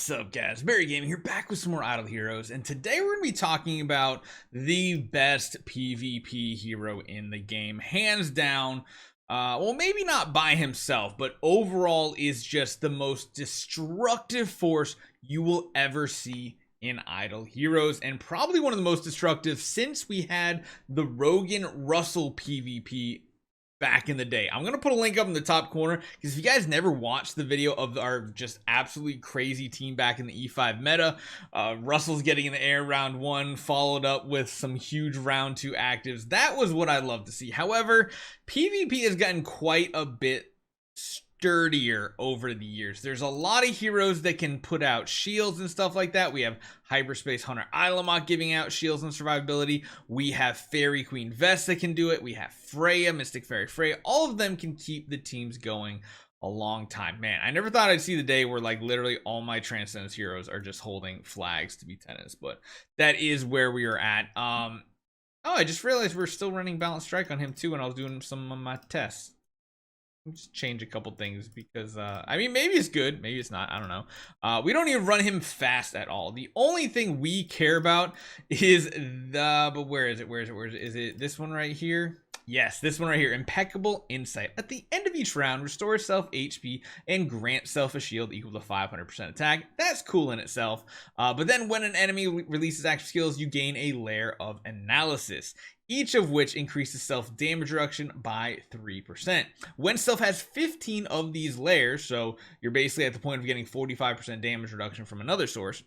What's up, guys? Barry Gaming here, back with some more Idle Heroes, and today we're going to be talking about the best PvP hero in the game, hands down. Well, maybe not by himself, but overall is just the most destructive force you will ever see in Idle Heroes, and probably one of the most destructive since we had the Rogan Russell PvP back in the day. I'm gonna put a link up in the top corner because if you guys never watched the video of our just absolutely crazy team back in the E5 meta, Russell's getting in the air round 1, followed up with some huge round 2 actives. That was what I love to see. However, PvP has gotten quite a bit sturdier over the years. There's a lot of heroes that can put out shields and stuff like that. We have Hyperspace Hunter Ilamok giving out shields and survivability. We have Fairy Queen Vest that can do it. We have Freya, Mystic Fairy Freya. All of them can keep the teams going a long time. Man, I never thought I'd see the day where like literally all my Transcendence heroes are just holding flags to be tennis, but that is where we are at. Oh, I just realized we're still running Balanced Strike on him too when I was doing some of my tests. Just change a couple things because I mean, maybe it's good, maybe it's not, I don't know. We don't even run him fast at all. The only thing we care about is but where is it? Is it this one right here? Yes, this one right here. Impeccable Insight. At the end of each round, restore self HP and grant self a shield equal to 500% attack. That's cool in itself. But then when an enemy releases active skills, you gain a layer of analysis, each of which increases self damage reduction by 3%. When self has 15 of these layers, so you're basically at the point of getting 45% damage reduction from another source,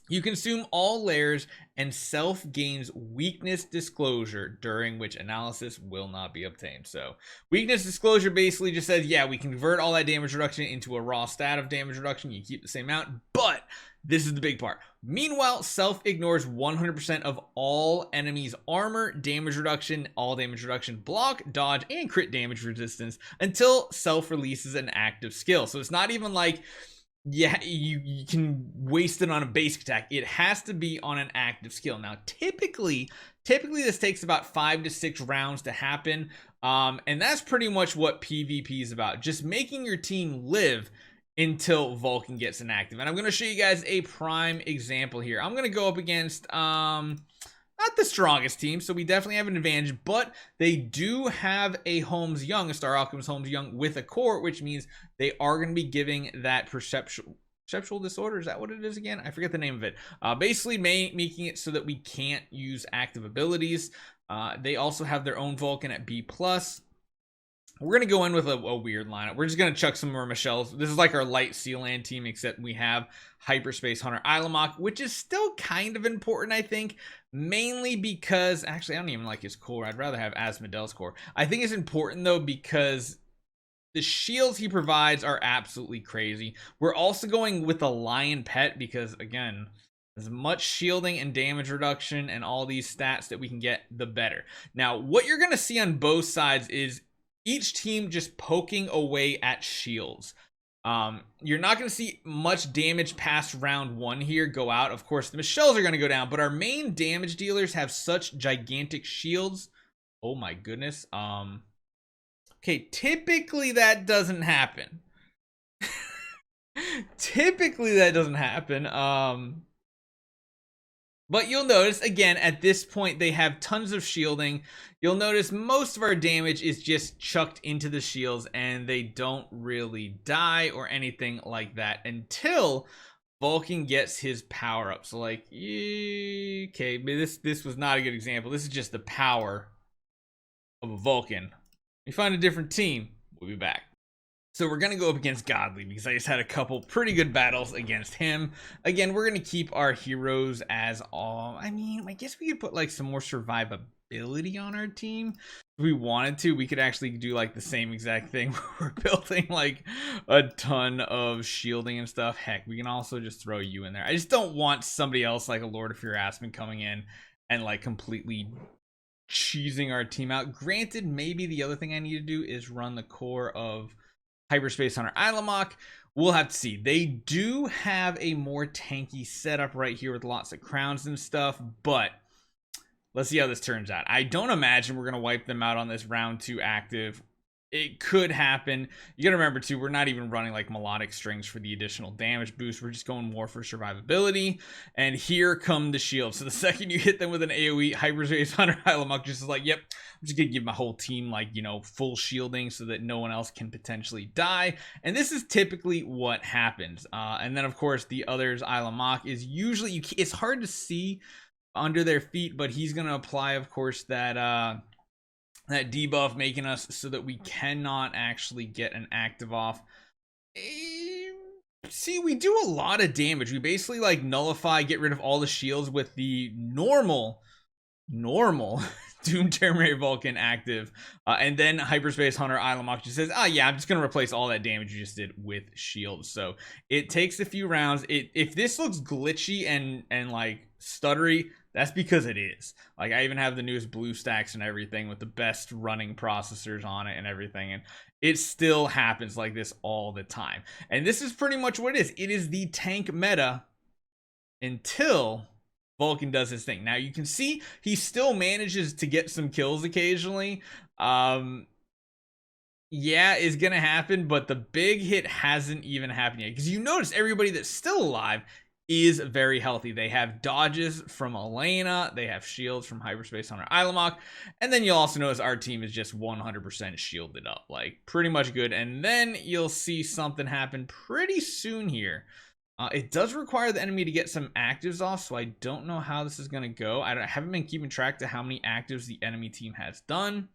you consume all layers and self gains weakness disclosure, during which analysis will not be obtained. So weakness disclosure basically just says, yeah, we convert all that damage reduction into a raw stat of damage reduction. You keep the same amount, but this is the big part. Meanwhile, self ignores 100% of all enemies' armor, damage reduction, all damage reduction, block, dodge, and crit damage resistance until self releases an active skill. So it's not even like, yeah, you can waste it on a basic attack. It has to be on an active skill. Now, typically this takes about 5 to 6 rounds to happen. And that's pretty much what PvP is about. Just making your team live until Vulcan gets inactive. And I'm going to show you guys a prime example here. I'm going to go up against not the strongest team, so we definitely have an advantage, but they do have a Holmes Young, a Star Alchemist Holmes Young with a core, which means they are going to be giving that perceptual disorder. Is that what it is again? I forget the name of it. Basically making it so that we can't use active abilities. They also have their own Vulcan at B+. We're going to go in with a weird lineup. We're just going to chuck some more Michelles. This is like our light Sealand team, except we have Hyperspace Hunter Ilamok, which is still kind of important, I think, mainly because, actually, I don't even like his core. I'd rather have Asmodeel's core. I think it's important, though, because the shields he provides are absolutely crazy. We're also going with a Lion Pet because, again, as much shielding and damage reduction and all these stats that we can get, the better. Now, what you're going to see on both sides is each team just poking away at shields. You're not going to see much damage past round 1 here go out. Of course, the Michelles are going to go down, but our main damage dealers have such gigantic shields. Oh my goodness. Okay, typically that doesn't happen. Typically that doesn't happen. But you'll notice, again, at this point, they have tons of shielding. You'll notice most of our damage is just chucked into the shields, and they don't really die or anything like that until Vulcan gets his power up. So, like, okay, this was not a good example. This is just the power of a Vulcan. We find a different team. We'll be back. So we're going to go up against Godly because I just had a couple pretty good battles against him. Again, we're going to keep our heroes as all. I mean, I guess we could put like some more survivability on our team. If we wanted to, we could actually do like the same exact thing. We're building like a ton of shielding and stuff. Heck, we can also just throw you in there. I just don't want somebody else like a Lord of Fear Aspen coming in and like completely cheesing our team out. Granted, maybe the other thing I need to do is run the core of Hyperspace Hunter Ilamok. We'll have to see. They do have a more tanky setup right here with lots of crowns and stuff, but let's see how this turns out. I don't imagine we're going to wipe them out on this round 2 active. it could happen. You gotta remember too, we're not even running like melodic strings for the additional damage boost. We're just going more for survivability. And here come the shields. So the second you hit them with an AoE, Hyperspace Hunter Hylamuk just is like, yep, I'm just gonna give my whole team like, you know, full shielding so that no one else can potentially die. And this is typically what happens. And then of course the others, Hylamuk is usually, it's hard to see under their feet, but he's gonna apply, of course, that debuff, making us so that we cannot actually get an active off. See, we do a lot of damage. We basically like nullify, get rid of all the shields with the normal Doom Terminator Vulcan active, and then Hyperspace Hunter Hylamuk just says, yeah, I'm just gonna replace all that damage you just did with shields. So it takes a few rounds. If this looks glitchy and like stuttery, that's because it is. Like, I even have the newest BlueStacks and everything with the best running processors on it and everything, and it still happens like this all the time. And this is pretty much what it is. It is the tank meta until Vulcan does his thing. Now you can see he still manages to get some kills occasionally. Yeah, is gonna happen, but the big hit hasn't even happened yet, because you notice everybody that's still alive is very healthy. They have dodges from Elena, they have shields from Hyperspace Hunter Hylamuk, and then you'll also notice our team is just 100% shielded up, like pretty much good. And then you'll see something happen pretty soon here. It does require the enemy to get some actives off, so I don't know how this is going to go. I haven't been keeping track to how many actives the enemy team has done,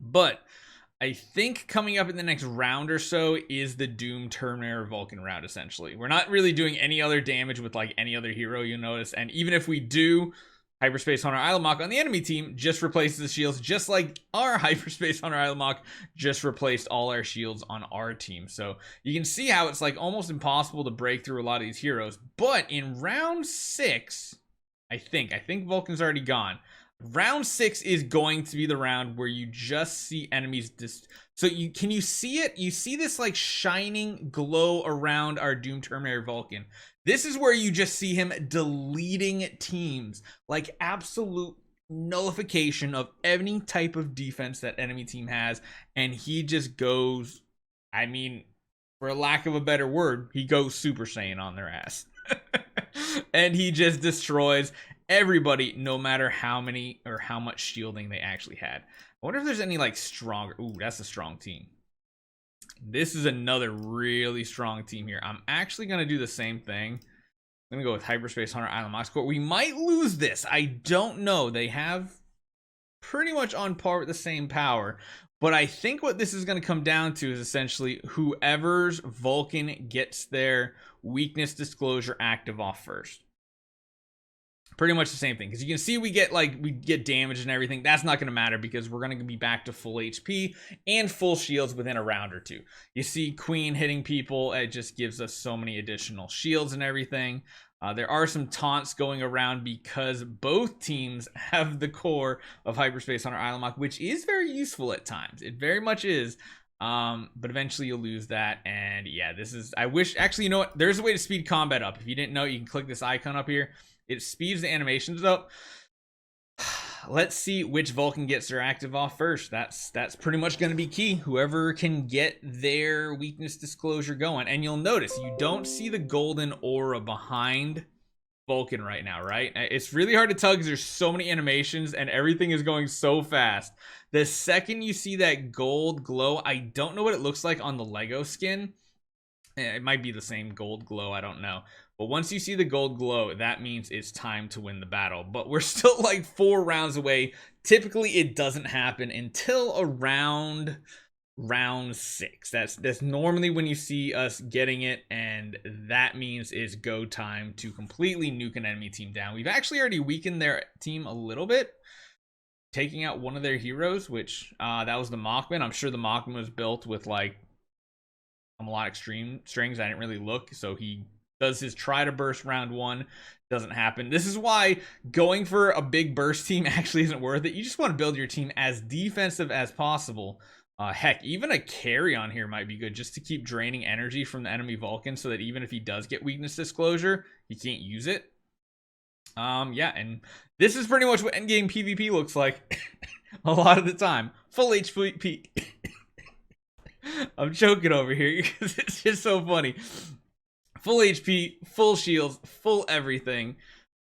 but I think coming up in the next round or so is the Doom Terminator Vulcan round, essentially. We're not really doing any other damage with like any other hero, you'll notice. And even if we do, Hyperspace Hunter Hylamuk on the enemy team just replaces the shields, just like our Hyperspace Hunter Hylamuk just replaced all our shields on our team. So you can see how it's like almost impossible to break through a lot of these heroes. But in round 6, I think Vulcan's already gone. Round 6 is going to be the round where you just see enemies so can you see it? You see this like shining glow around our Doom Terminator Vulcan. This is where you just see him deleting teams, like absolute nullification of any type of defense that enemy team has, and he just goes, I mean, for lack of a better word, he goes Super Saiyan on their ass. And he just destroys everybody, no matter how many or how much shielding they actually had. I wonder if there's any like stronger. Ooh, that's a strong team. This is another really strong team here. I'm actually going to do the same thing. I'm going to go with Hyperspace Hunter Hylamuk score. We might lose this. I don't know. They have pretty much on par with the same power. But I think what this is going to come down to is essentially whoever's Vulcan gets their weakness disclosure active off first. Pretty much the same thing, because you can see we get damage and everything. That's not going to matter because we're going to be back to full HP and full shields within a round or two. You see Queen hitting people, it just gives us so many additional shields and everything. There are some taunts going around because both teams have the core of Hyperspace Hunter Hylamuk, which is very useful at times. It very much is. But eventually you'll lose that. And yeah, this is, I wish, actually, you know what? There's a way to speed combat up. If you didn't know, you can click this icon up here. It speeds the animations up. Let's see which Vulcan gets their active off first. That's pretty much going to be key. Whoever can get their weakness disclosure going. And you'll notice you don't see the golden aura behind Vulcan right now, right? It's really hard to tell because there's so many animations and everything is going so fast. The second you see that gold glow, I don't know what it looks like on the Lego skin. It might be the same gold glow, I don't know. But once you see the gold glow, that means it's time to win the battle. But we're still like 4 rounds away. Typically, it doesn't happen until around round 6. That's normally when you see us getting it, and that means it's go time to completely nuke an enemy team down. We've actually already weakened their team a little bit, taking out one of their heroes, which that was the Mockman. I'm sure the Mockman was built with like a melodic strings. I didn't really look, so he does his try to burst round 1, doesn't happen. This is why going for a big burst team actually isn't worth it. You just want to build your team as defensive as possible. Heck, even a carry on here might be good, just to keep draining energy from the enemy Vulcan so that even if he does get weakness disclosure, he can't use it. Yeah, and this is pretty much what endgame PvP looks like a lot of the time. Full HP. I'm choking over here because it's just so funny. Full HP, full shields, full everything.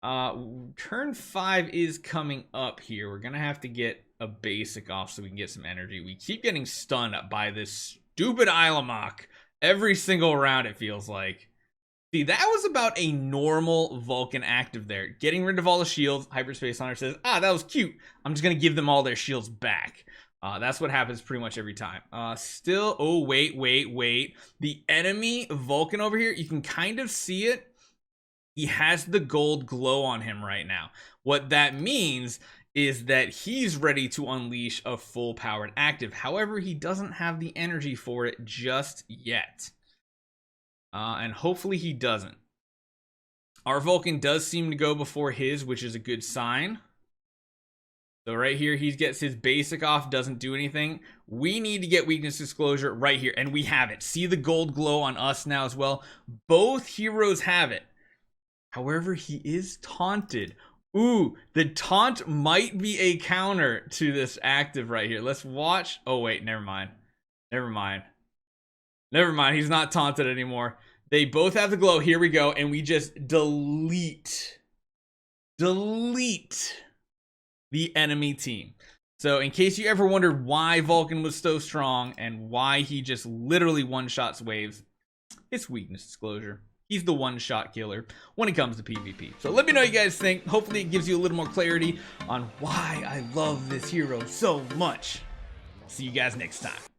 Turn 5 is coming up here. We're gonna have to get a basic off so we can get some energy. We keep getting stunned by this stupid Ilamok every single round, it feels like. See, that was about a normal Vulcan active there. Getting rid of all the shields. Hyperspace Hunter says, ah, that was cute. I'm just gonna give them all their shields back. That's what happens pretty much every time. Still, oh, wait. The enemy Vulcan over here, you can kind of see it. He has the gold glow on him right now. What that means is that he's ready to unleash a full powered active. However, he doesn't have the energy for it just yet. And hopefully he doesn't. Our Vulcan does seem to go before his, which is a good sign. So right here, he gets his basic off, doesn't do anything. We need to get weakness disclosure right here, and we have it. See the gold glow on us now as well. Both heroes have it. However, he is taunted. Ooh, the taunt might be a counter to this active right here. Let's watch. Oh, wait, never mind. He's not taunted anymore. They both have the glow. Here we go, and we just delete the enemy team. So in case you ever wondered why Vulcan was so strong and why he just literally one-shots waves, it's weakness disclosure. He's the one-shot killer when it comes to PvP. So let me know what you guys think. Hopefully it gives you a little more clarity on why I love this hero so much. See you guys next time.